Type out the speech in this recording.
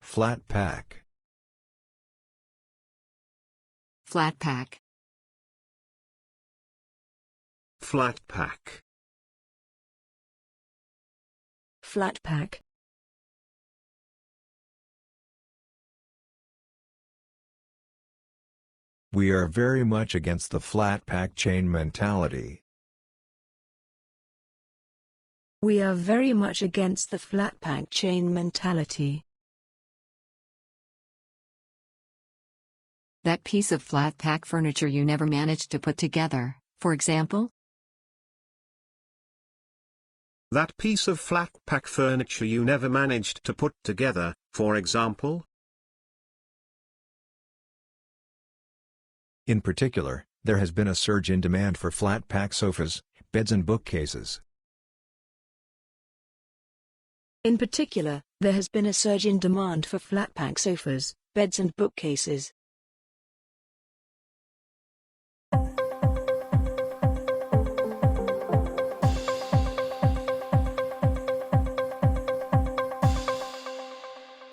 Flat pack. Flat pack. Flat pack. Flat pack. We are very much against the flat pack chain mentality. We are very much against the flat pack chain mentality. That piece of flat pack furniture you never managed to put together, for example? That piece of flat pack furniture you never managed to put together, for example? In particular, there has been a surge in demand for flat pack sofas, beds and bookcases. In particular, there has been a surge in demand for flat pack sofas, beds and bookcases.